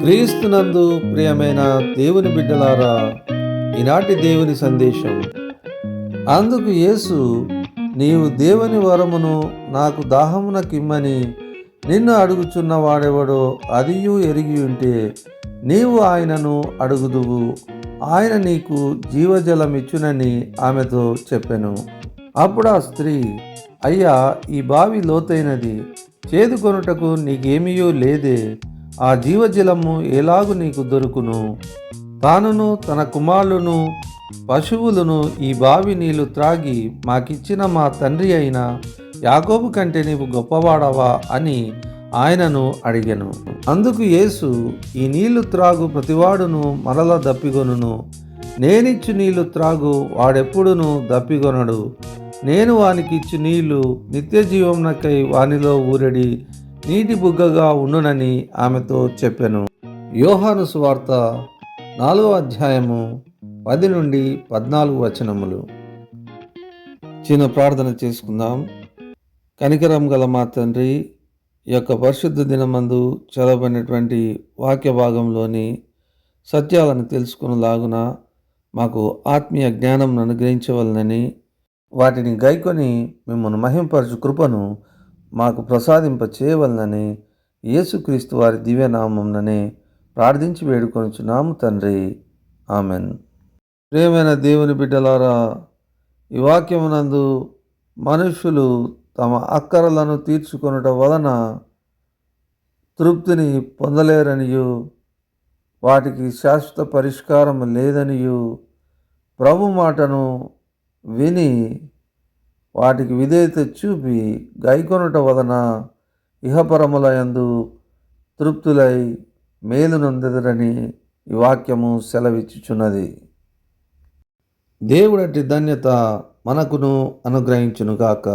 క్రీస్తునందు ప్రియమైన దేవుని బిడ్డలారా, ఈనాటి దేవుని సందేశం. అందుకు యేసు, నీవు దేవుని వరమును నాకు దాహమునకిమ్మని నిన్ను అడుగుచున్న వాడెవడో అదియు ఎరిగి ఉంటే నీవు ఆయనను అడుగుదువు, ఆయన నీకు జీవజలమిచ్చునని ఆమెతో చెప్పెను. అప్పుడు ఆ స్త్రీ, అయ్యా, ఈ బావి లోతైనది, చేదుకొనుటకు నీకేమీయూ లేదే, ఆ జీవజలము ఎలాగు నీకు దొరుకును? తానును తన కుమారులను పశువులను ఈ బావి నీళ్లు త్రాగి మాకిచ్చిన మా తండ్రి అయిన యాకోబు కంటే నీవు గొప్పవాడవా అని ఆయనను అడిగెను. అందుకు యేసు, ఈ నీళ్లు త్రాగు ప్రతివాడును మరల దప్పిగొనును, నేనిచ్చు నీళ్లు త్రాగు వాడెప్పుడును దప్పిగొనడు. నేను వానికి ఇచ్చు నీళ్లు నిత్య జీవమునకై వానిలో ఊరడి నీటి బుగ్గగా ఉండునని ఆమెతో చెప్పెను. యోహాను సువార్త 4వ అధ్యాయము 10 నుండి 14 వచనములు. చిన్న ప్రార్థన చేసుకుందాం. కనికరం గల మా తండ్రి, ఈ యొక్క పరిశుద్ధ దినమందు చదవబడినటువంటి వాక్య భాగంలోని సత్యాలను తెలుసుకునేలాగున మాకు ఆత్మీయ జ్ఞానం అనుగ్రహించవలనని, వాటిని గైకొని మిమ్మల్ని మహింపరచు కృపను మాకు ప్రసాదింప చేయవలనని యేసుక్రీస్తు వారి దివ్యనామముననే ప్రార్థించి వేడుకొనుచున్నాము తండ్రి, ఆమెన్. ప్రియమైన దేవుని బిడ్డలారా, ఈ వాక్యమునందు మనుషులు తమ అక్కరలను తీర్చుకొనుట వలన తృప్తిని పొందలేరనియు, వాటికి శాశ్వత పరిష్కారం లేదనియు, ప్రభు మాటను విని వాటికి విధేయత చూపి గైకొనుట వలన ఇహపరములయందు తృప్తులై మేలు నొందెదరని ఈ వాక్యము సెలవిచ్చుచున్నది. దేవుడటి ధన్యత మనకును అనుగ్రహించునుగాక.